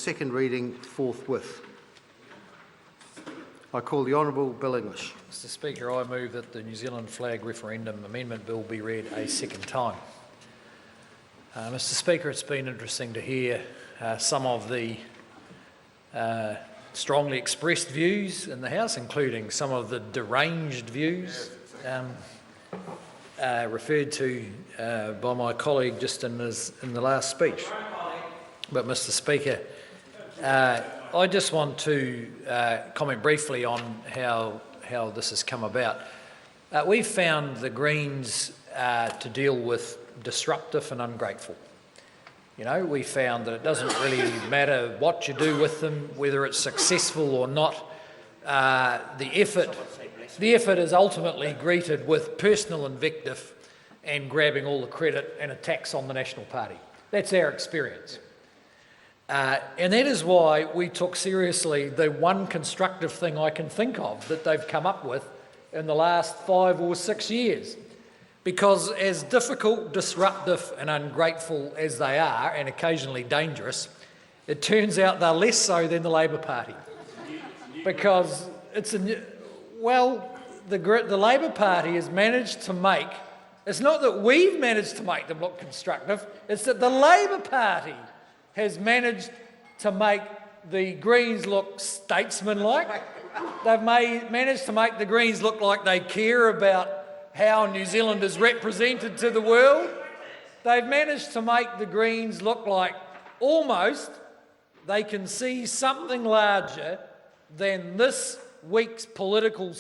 second reading forthwith. I call the Honourable Bill English. Mr Speaker, I move that the New Zealand Flag Referendum Amendment Bill be read a second time. Mr Speaker, it's been interesting to hear some of the strongly expressed views in the House, including some of the deranged views referred to by my colleague just in the last speech. But Mr Speaker, I just want to comment briefly on how this has come about. We've found the Greens to deal with disruptive and ungrateful. You know, we found that it doesn't really matter what you do with them, whether it's successful or not. The effort is ultimately greeted with personal invective and grabbing all the credit and attacks on the National Party. That's our experience. And that is why we took seriously the one constructive thing I can think of that they've come up with in the last 5 or 6 years. Because as difficult, disruptive and ungrateful as they are, and occasionally dangerous, it turns out they're less so than the Labor Party. Because it's the Labor Party has managed to make, it's not that we've managed to make them look constructive, it's that the Labor Party has managed to make the Greens look statesmanlike. They've managed to make the Greens look like they care about how New Zealand is represented to the world. They've managed to make the Greens look like almost they can see something larger than this week's political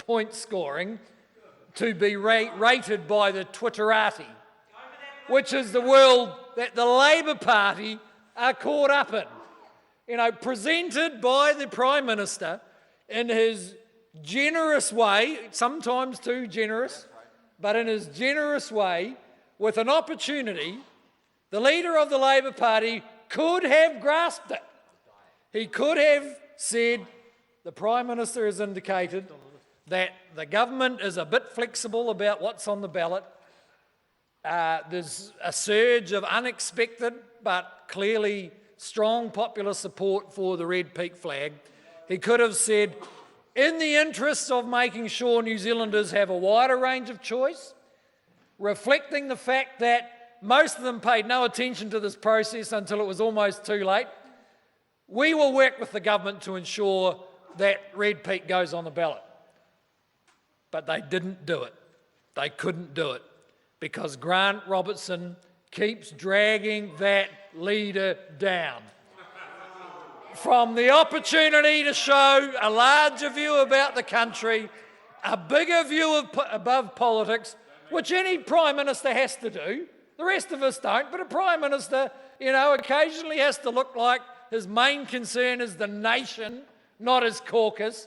point scoring to be rated by the Twitterati, which is the world that the Labor Party are caught up in. You know, presented by the Prime Minister in his generous way, sometimes too generous, but in his generous way, with an opportunity, the leader of the Labor Party could have grasped it. He could have said, the Prime Minister has indicated that the government is a bit flexible about what's on the ballot. There's a surge of unexpected but clearly strong popular support for the red peak flag. He could have said, in the interests of making sure New Zealanders have a wider range of choice, reflecting the fact that most of them paid no attention to this process until it was almost too late, we will work with the government to ensure that red peak goes on the ballot. But they didn't do it. They couldn't do it because Grant Robertson keeps dragging that leader down. From the opportunity to show a larger view about the country, a bigger view above politics, which any Prime Minister has to do. The rest of us don't, but a Prime Minister, you know, occasionally has to look like his main concern is the nation, not his caucus.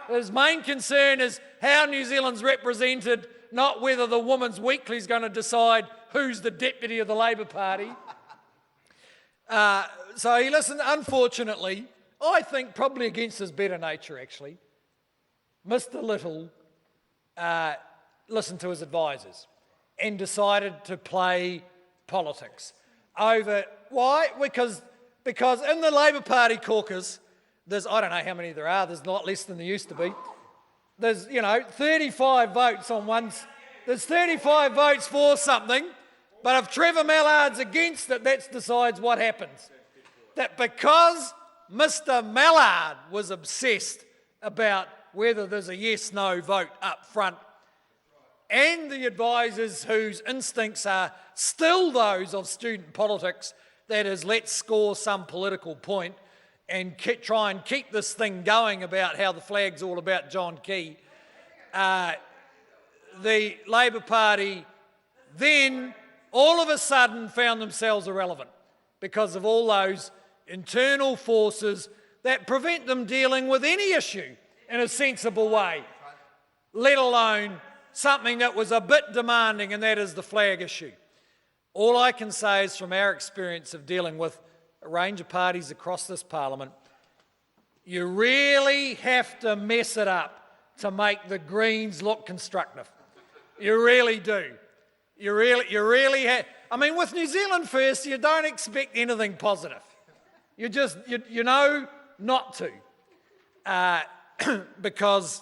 His main concern is how New Zealand's represented, not whether the Women's Weekly is going to decide who's the deputy of the Labor Party. So he listened, unfortunately, I think probably against his better nature actually, Mr Little listened to his advisors and decided to play politics over, why? Because in the Labor Party caucus, there's, I don't know how many there are, there's a lot less than there used to be. There's, you know, 35 votes on one, there's 35 votes for something, but if Trevor Mallard's against it, that decides what happens. That because Mr Mallard was obsessed about whether there's a yes-no vote up front, and the advisors whose instincts are still those of student politics, that is, let's score some political point and try and keep this thing going about how the flag's all about John Key, the Labor Party then all of a sudden found themselves irrelevant because of all those internal forces that prevent them dealing with any issue in a sensible way, let alone something that was a bit demanding, and that is the flag issue. All I can say is from our experience of dealing with a range of parties across this parliament, you really have to mess it up to make the Greens look constructive. You really do. You really have. I mean, with New Zealand First, you don't expect anything positive. You know not to, because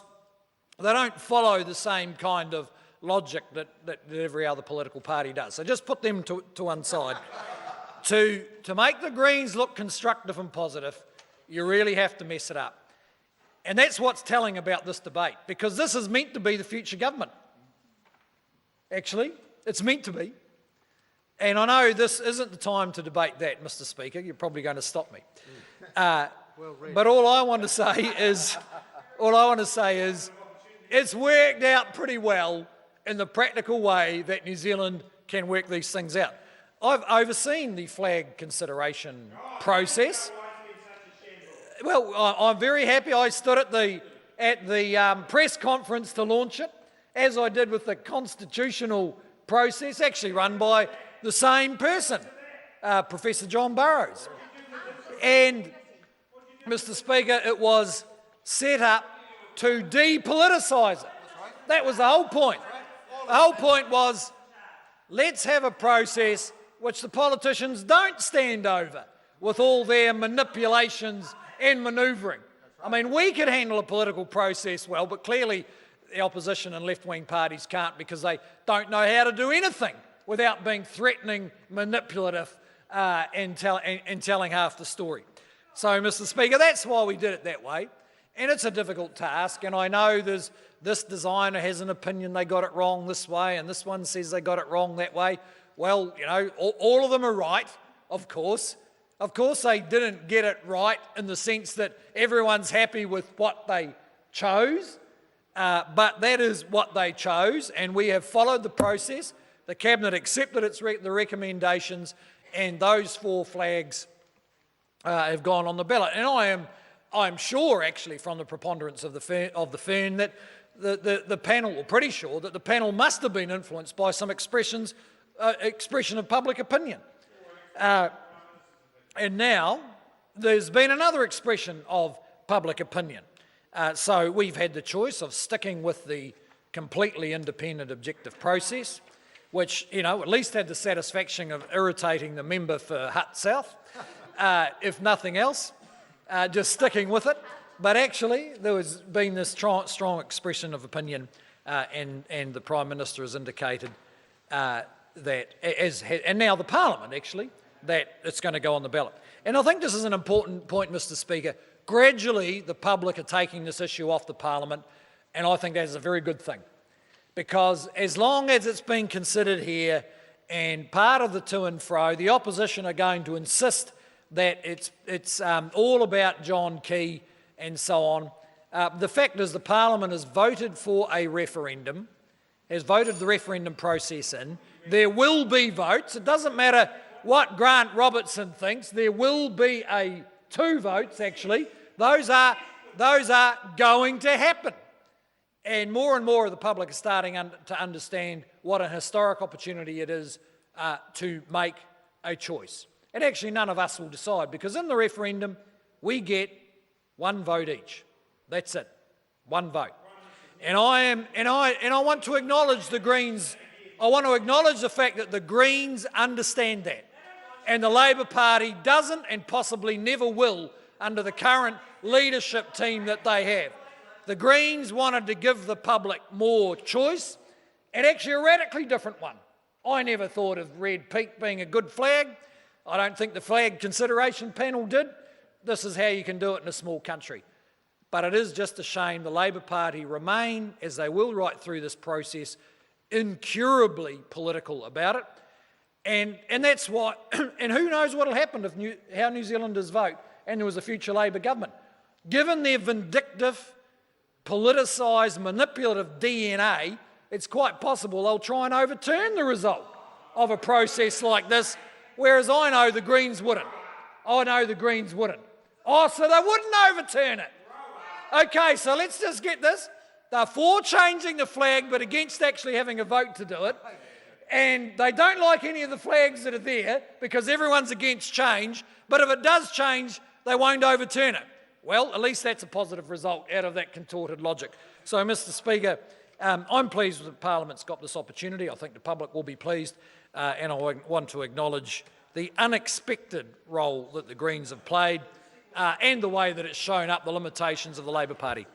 they don't follow the same kind of logic that every other political party does. So just put them to one side. To make the Greens look constructive and positive, you really have to mess it up. And that's what's telling about this debate, because this is meant to be the future government. Actually, it's meant to be. And I know this isn't the time to debate that, Mr. Speaker. You're probably going to stop me. But all I want to say is, it's worked out pretty well in the practical way that New Zealand can work these things out. I've overseen the flag consideration process. Well, I'm very happy. I stood at the press conference to launch it, as I did with the constitutional process, actually run by the same person, Professor John Burrows. And, Mr. Speaker, it was set up to depoliticise it. That was the whole point. The whole point was, let's have a process which the politicians don't stand over with all their manipulations and manoeuvring. I mean, we could handle a political process well, but clearly the opposition and left-wing parties can't, because they don't know how to do anything without being threatening, manipulative and telling half the story. So, Mr. Speaker, that's why we did it that way. And it's a difficult task, and I know this designer has an opinion they got it wrong this way, and this one says they got it wrong that way. Well, you know, all of them are right, of course. Of course they didn't get it right in the sense that everyone's happy with what they chose, but that is what they chose, and we have followed the process. The Cabinet accepted the recommendations, and those 4 flags have gone on the ballot. And I'm sure, actually, from the preponderance of the Fern, that the panel, or pretty sure, that the panel must have been influenced by some expression of public opinion. And now there's been another expression of public opinion. So we've had the choice of sticking with the completely independent objective process, which, you know, at least had the satisfaction of irritating the member for Hutt South, if nothing else, just sticking with it. But actually, there has been this strong expression of opinion, and the Prime Minister has indicated that, and now the Parliament actually, that it's going to go on the ballot. And I think this is an important point, Mr. Speaker. Gradually, the public are taking this issue off the Parliament, and I think that is a very good thing. Because as long as it's being considered here and part of the to and fro, the opposition are going to insist that it's all about John Key and so on. The fact is the Parliament has voted for a referendum, has voted the referendum process in. There will be votes. It doesn't matter what Grant Robertson thinks. There will be 2 votes, actually. Those are going to happen. And more of the public are starting to understand what a historic opportunity it is to make a choice. And actually none of us will decide, because in the referendum we get 1 vote each. That's it. 1 vote. And I want to acknowledge the Greens. I want to acknowledge the fact that the Greens understand that. And the Labor Party doesn't, and possibly never will, under the current leadership team that they have. The Greens wanted to give the public more choice, and actually a radically different one. I never thought of Red Peak being a good flag. I don't think the flag consideration panel did. This is how you can do it in a small country. But it is just a shame the Labor Party remain, as they will right through this process, incurably political about it. And that's why, and who knows what will happen if how New Zealanders vote and there was a future Labor government. Given their vindictive, politicised, manipulative DNA, it's quite possible they'll try and overturn the result of a process like this, whereas I know the Greens wouldn't. I know the Greens wouldn't. Oh, so they wouldn't overturn it. Okay, so let's just get this. They're for changing the flag, but against actually having a vote to do it. And they don't like any of the flags that are there because everyone's against change. But if it does change, they won't overturn it. Well, at least that's a positive result out of that contorted logic. So, Mr. Speaker, I'm pleased that Parliament's got this opportunity. I think the public will be pleased. And I want to acknowledge the unexpected role that the Greens have played and the way that it's shown up the limitations of the Labor Party.